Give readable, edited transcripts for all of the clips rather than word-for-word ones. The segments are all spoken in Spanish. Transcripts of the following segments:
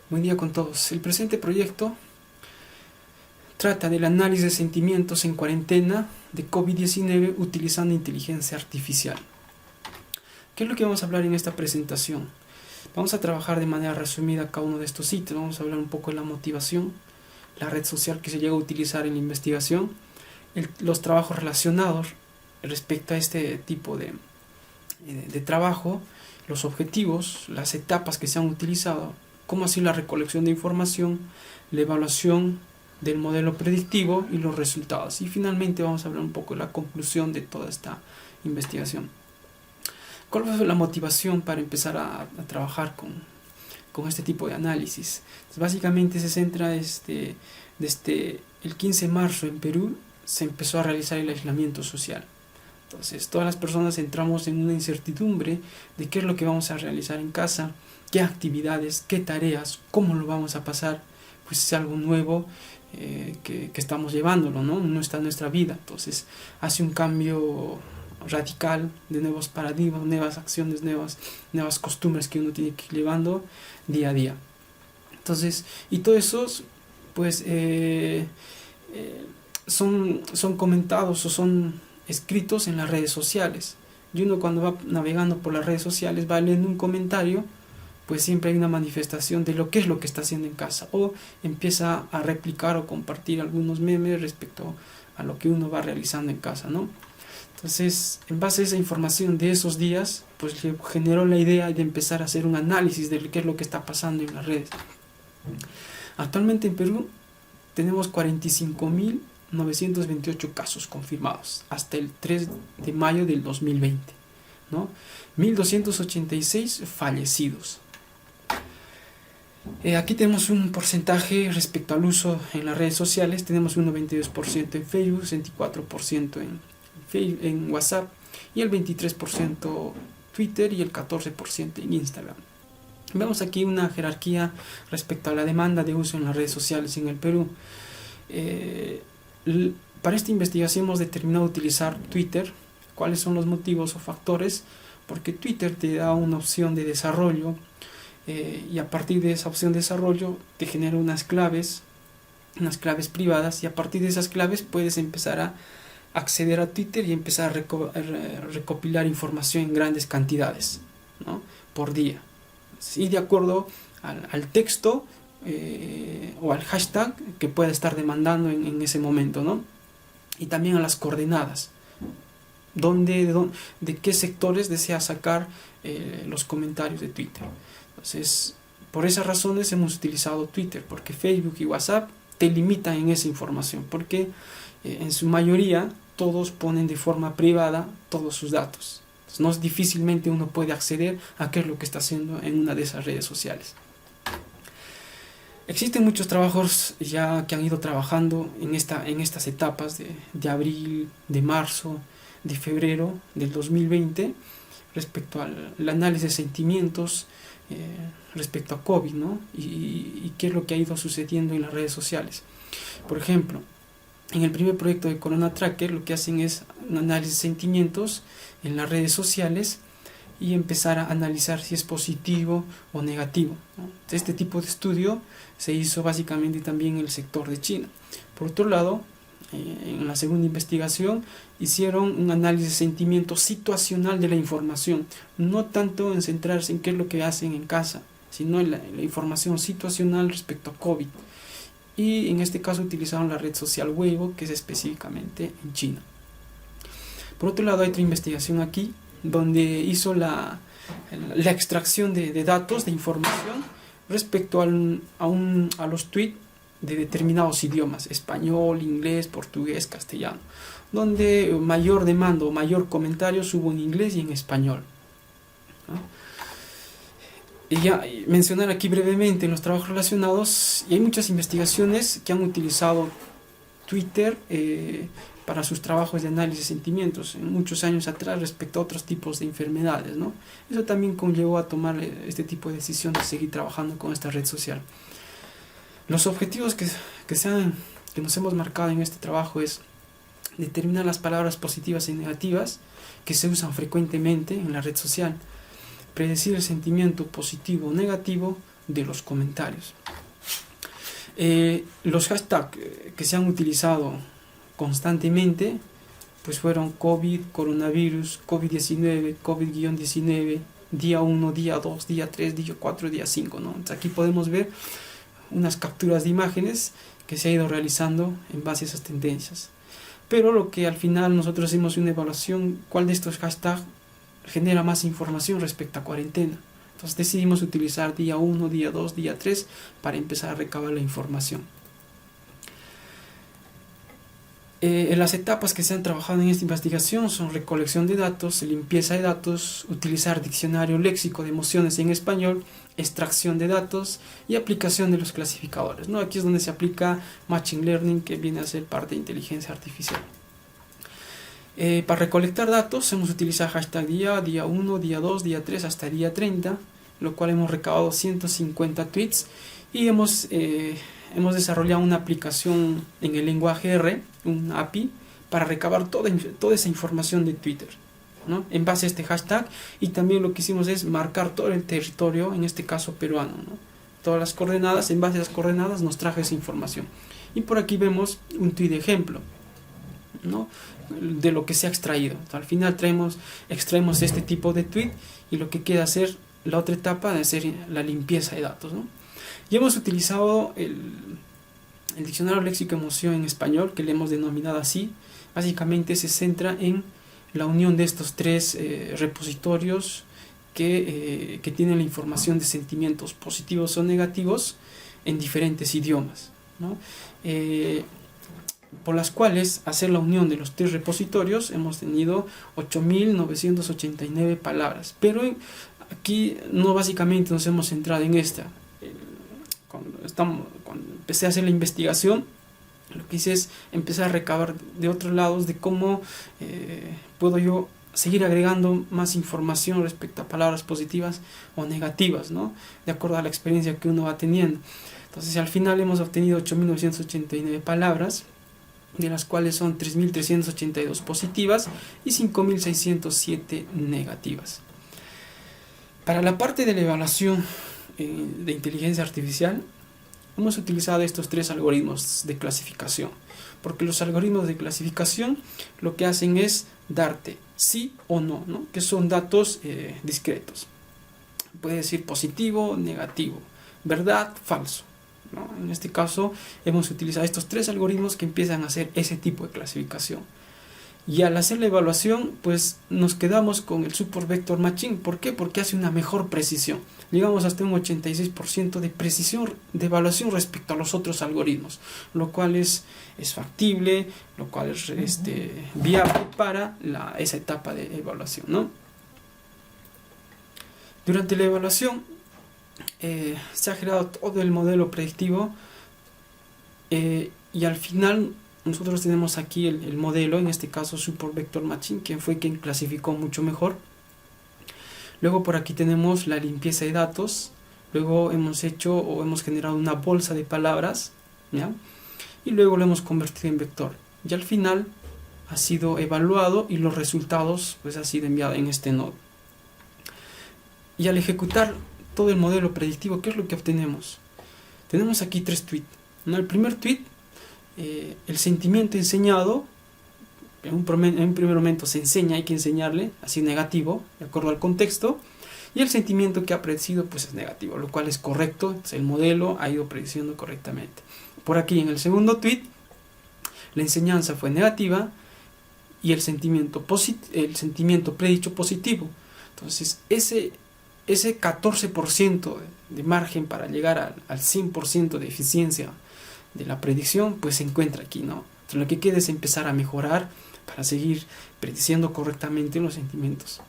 Buen día con todos. El presente proyecto trata del análisis de sentimientos en cuarentena de COVID-19 utilizando inteligencia artificial. ¿Qué es lo que vamos a hablar en esta presentación? Vamos a trabajar de manera resumida cada uno de estos sitios. Vamos a hablar un poco de la motivación, la red social que se llega a utilizar en la investigación, los trabajos relacionados respecto a este tipo de trabajo, los objetivos, las etapas que se han utilizado, cómo así la recolección de información, la evaluación del modelo predictivo y los resultados. Y finalmente vamos a hablar un poco de la conclusión de toda esta investigación. ¿Cuál fue la motivación para empezar a trabajar con este tipo de análisis? Entonces, básicamente se centra desde el 15 de marzo en Perú se empezó a realizar el aislamiento social. Entonces todas las personas entramos en una incertidumbre de qué es lo que vamos a realizar en casa, qué actividades, qué tareas, cómo lo vamos a pasar, pues es algo nuevo que estamos llevándolo, ¿no? No está en nuestra vida. Entonces hace un cambio radical de nuevos paradigmas, nuevas acciones, nuevas costumbres que uno tiene que ir llevando día a día. Entonces, y todo eso pues son comentados o son escritos en las redes sociales. Y uno cuando va navegando por las redes sociales va leyendo un comentario, pues siempre hay una manifestación de lo que es lo que está haciendo en casa, o empieza a replicar o compartir algunos memes respecto a lo que uno va realizando en casa, ¿no? Entonces, en base a esa información de esos días, pues le generó la idea de empezar a hacer un análisis de qué es lo que está pasando en las redes. Actualmente en Perú tenemos 45.928 casos confirmados hasta el 3 de mayo del 2020, ¿no? 1.286 fallecidos. Aquí tenemos un porcentaje respecto al uso en las redes sociales. Tenemos un 92% en Facebook, 64% en WhatsApp y el 23% Twitter y el 14% en Instagram. Vemos aquí una jerarquía respecto a la demanda de uso en las redes sociales en el Perú. Para esta investigación hemos determinado utilizar Twitter. ¿Cuáles son los motivos o factores? Porque Twitter te da una opción de desarrollo y a partir de esa opción de desarrollo te genera unas claves privadas, y a partir de esas claves puedes empezar a acceder a Twitter y empezar a recopilar información en grandes cantidades, ¿no? Por día, y de acuerdo al texto o al hashtag que pueda estar demandando en ese momento, ¿no? Y también a las coordenadas, de qué sectores desea sacar los comentarios de Twitter. Entonces, por esas razones hemos utilizado Twitter, porque Facebook y WhatsApp te limitan en esa información, porque en su mayoría todos ponen de forma privada todos sus datos. Entonces, no es difícilmente uno puede acceder a qué es lo que está haciendo en una de esas redes sociales. Existen muchos trabajos ya que han ido trabajando en estas etapas de abril, de marzo, de febrero del 2020 respecto al análisis de sentimientos respecto a COVID, ¿no? Y qué es lo que ha ido sucediendo en las redes sociales. Por ejemplo, en el primer proyecto de Corona Tracker lo que hacen es un análisis de sentimientos en las redes sociales y empezar a analizar si es positivo o negativo, ¿no? Este tipo de estudio se hizo básicamente también en el sector de China. Por otro lado, en la segunda investigación hicieron un análisis de sentimiento situacional de la información, no tanto en centrarse en qué es lo que hacen en casa, sino en la información situacional respecto a COVID. Y en este caso utilizaron la red social Weibo, que es específicamente en China. Por otro lado, hay otra investigación aquí donde hizo la extracción de datos, de información respecto a los tweets de determinados idiomas, español, inglés, portugués, castellano, donde mayor demanda o mayor comentarios hubo en inglés y en español, ¿no? Y ya mencionar aquí brevemente en los trabajos relacionados, y hay muchas investigaciones que han utilizado Twitter para sus trabajos de análisis de sentimientos en muchos años atrás respecto a otros tipos de enfermedades, ¿no? Eso también conllevó a tomar este tipo de decisión de seguir trabajando con esta red social. Los objetivos que nos hemos marcado en este trabajo es determinar las palabras positivas y negativas que se usan frecuentemente en la red social, predecir el sentimiento positivo o negativo, de los comentarios. Los hashtags que se han utilizado constantemente pues fueron COVID, coronavirus, COVID-19, COVID-19, día 1, día 2, día 3, día 4, día 5, ¿no? Entonces aquí podemos ver unas capturas de imágenes que se ha ido realizando en base a esas tendencias. Pero lo que al final nosotros hicimos una evaluación, cuál de estos hashtags genera más información respecto a cuarentena. Entonces decidimos utilizar día 1, día 2, día 3 para empezar a recabar la información. Las etapas que se han trabajado en esta investigación son recolección de datos, limpieza de datos, utilizar diccionario léxico de emociones en español, extracción de datos y aplicación de los clasificadores, ¿no? Aquí es donde se aplica Machine Learning, que viene a ser parte de inteligencia artificial. Para recolectar datos hemos utilizado hashtag día 1, día 2, día 3 hasta día 30, lo cual hemos recabado 150 tweets y hemos desarrollado una aplicación en el lenguaje R, un API, para recabar toda esa información de Twitter, ¿no? En base a este hashtag. Y también lo que hicimos es marcar todo el territorio, en este caso peruano, ¿no? Todas las coordenadas, en base a las coordenadas nos trajo esa información. Y por aquí vemos un tweet de ejemplo, ¿no? De lo que se ha extraído. Al final extraemos este tipo de tweet y lo que queda hacer la otra etapa de hacer la limpieza de datos, ¿no? Y hemos utilizado el diccionario léxico emoción en español, que le hemos denominado así. Básicamente se centra en la unión de estos tres repositorios que tienen la información de sentimientos positivos o negativos en diferentes idiomas, ¿no? Por las cuales hacer la unión de los tres repositorios hemos tenido 8.989 palabras, pero aquí no básicamente nos hemos centrado en esta. Cuando empecé a hacer la investigación, lo que hice es empezar a recabar de otros lados de cómo puedo yo seguir agregando más información respecto a palabras positivas o negativas, ¿no? De acuerdo a la experiencia que uno va teniendo. Entonces al final hemos obtenido 8.989 palabras, de las cuales son 3.382 positivas y 5.607 negativas. Para la parte de la evaluación de inteligencia artificial, hemos utilizado estos tres algoritmos de clasificación, porque los algoritmos de clasificación lo que hacen es darte sí o no, ¿no? Que son datos discretos. Puede decir positivo, negativo, verdad, falso, ¿no? En este caso hemos utilizado estos tres algoritmos que empiezan a hacer ese tipo de clasificación. Y al hacer la evaluación, pues nos quedamos con el Support Vector Machine. ¿Por qué? Porque hace una mejor precisión. Llegamos hasta un 86% de precisión de evaluación respecto a los otros algoritmos, lo cual es factible, lo cual es viable para esa etapa de evaluación, ¿no? Durante la evaluación se ha generado todo el modelo predictivo y al final nosotros tenemos aquí el modelo, en este caso Support Vector Machine, que fue quien clasificó mucho mejor. Luego por aquí tenemos la limpieza de datos. Luego hemos generado una bolsa de palabras, ¿ya? Y luego lo hemos convertido en vector. Y al final ha sido evaluado y los resultados pues ha sido enviado en este nodo. Y al ejecutar todo el modelo predictivo, ¿qué es lo que obtenemos? Tenemos aquí tres tweets, ¿no? El primer tweet, el sentimiento enseñado, en un primer momento se enseña, hay que enseñarle, así negativo, de acuerdo al contexto, y el sentimiento que ha predecido pues es negativo, lo cual es correcto. Entonces el modelo ha ido prediciendo correctamente. Por aquí en el segundo tweet, la enseñanza fue negativa y el sentimiento predicho positivo. Entonces ese 14% de margen para llegar al 100% de eficiencia de la predicción pues se encuentra aquí, ¿no? Entonces lo que queda es empezar a mejorar para seguir prediciendo correctamente los sentimientos,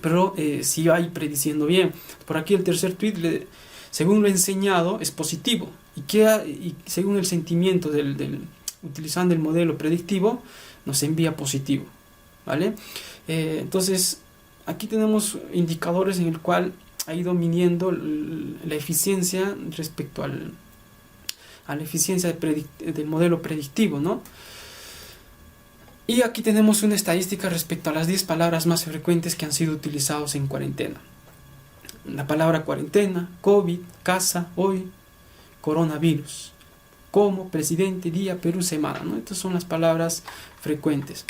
pero si hay prediciendo bien. Por aquí el tercer tweet, según lo enseñado, es positivo y según el sentimiento utilizando el modelo predictivo nos envía positivo, ¿vale? Entonces aquí tenemos indicadores en el cual ha ido midiendo la eficiencia respecto a la eficiencia del modelo predictivo, ¿no? Y aquí tenemos una estadística respecto a las 10 palabras más frecuentes que han sido utilizados en cuarentena. la palabra cuarentena, COVID, casa, hoy, coronavirus, como, presidente, día, Perú, semana, ¿no? Estas son las palabras frecuentes.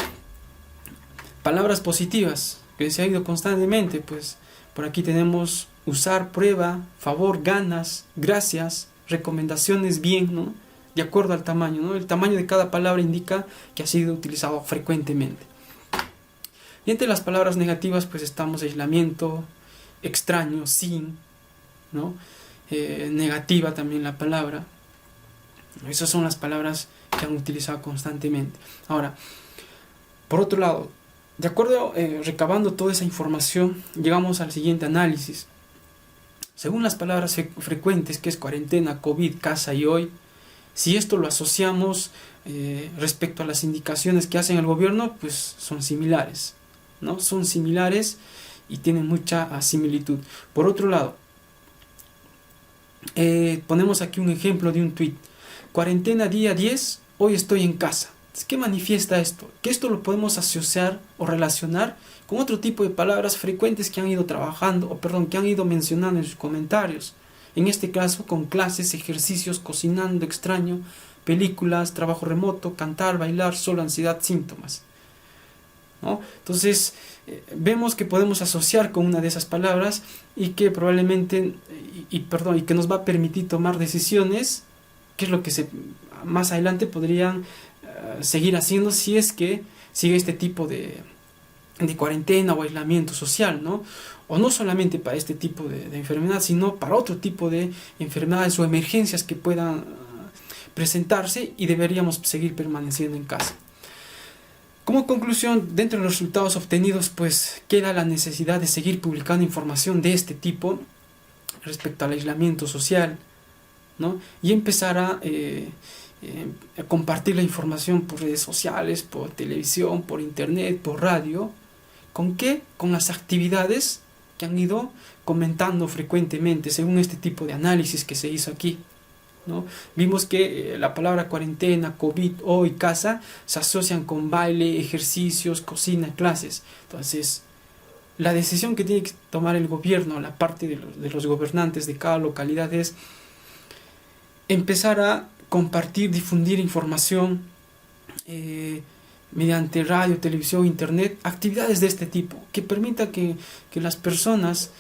Palabras positivas que se ha ido constantemente, pues por aquí tenemos usar, prueba, favor, ganas, gracias, recomendaciones, bien, ¿no? De acuerdo al tamaño, ¿no? El tamaño de cada palabra indica que ha sido utilizado frecuentemente. Y entre las palabras negativas, pues estamos aislamiento, extraño, sin, ¿no? Negativa también la palabra. Esas son las palabras que han utilizado constantemente. Ahora, por otro lado, de acuerdo, recabando toda esa información, llegamos al siguiente análisis. Según las palabras frecuentes, que es cuarentena, COVID, casa y hoy, si esto lo asociamos respecto a las indicaciones que hacen el gobierno, pues son similares, ¿no? Son similares y tienen mucha similitud. Por otro lado, ponemos aquí un ejemplo de un tuit. Cuarentena día 10, hoy estoy en casa. ¿Qué manifiesta esto? Que esto lo podemos asociar o relacionar con otro tipo de palabras frecuentes que han ido trabajando, que han ido mencionando en sus comentarios. En este caso, con clases, ejercicios, cocinando, extraño, películas, trabajo remoto, cantar, bailar, solo ansiedad, síntomas, ¿no? Entonces, vemos que podemos asociar con una de esas palabras y que probablemente, y que nos va a permitir tomar decisiones, que es lo que más adelante podrían seguir haciendo si es que sigue este tipo de cuarentena o aislamiento social, ¿no? O no solamente para este tipo de enfermedad, sino para otro tipo de enfermedades o emergencias que puedan presentarse y deberíamos seguir permaneciendo en casa. Como conclusión, dentro de los resultados obtenidos, pues queda la necesidad de seguir publicando información de este tipo respecto al aislamiento social, ¿no? Y empezar a compartir la información por redes sociales, por televisión, por internet, por radio. ¿Con qué? Con las actividades que han ido comentando frecuentemente según este tipo de análisis que se hizo aquí, ¿no? Vimos que la palabra cuarentena, COVID, hoy, casa se asocian con baile, ejercicios, cocina, clases. Entonces, la decisión que tiene que tomar el gobierno, la parte de los gobernantes de cada localidad, es empezar a compartir, difundir información mediante radio, televisión, internet, actividades de este tipo, que permita que las personas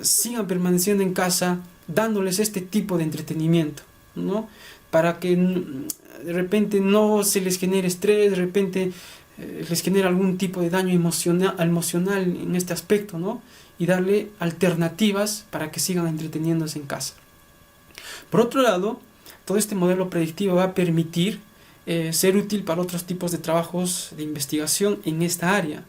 sigan permaneciendo en casa, dándoles este tipo de entretenimiento, ¿no? Para que de repente no se les genere estrés, de repente les genere algún tipo de daño emocional en este aspecto, ¿no? Y darle alternativas para que sigan entreteniéndose en casa. Por otro lado, todo este modelo predictivo va a permitir ser útil para otros tipos de trabajos de investigación en esta área,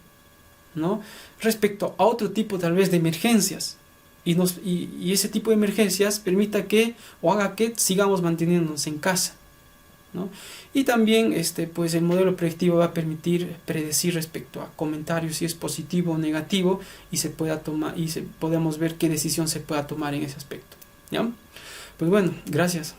¿no? Respecto a otro tipo tal vez de emergencias, y ese tipo de emergencias permita que o haga que sigamos manteniéndonos en casa, ¿no? Y también pues el modelo predictivo va a permitir predecir respecto a comentarios si es positivo o negativo y podemos ver qué decisión se pueda tomar en ese aspecto, ¿ya? Pues bueno, gracias.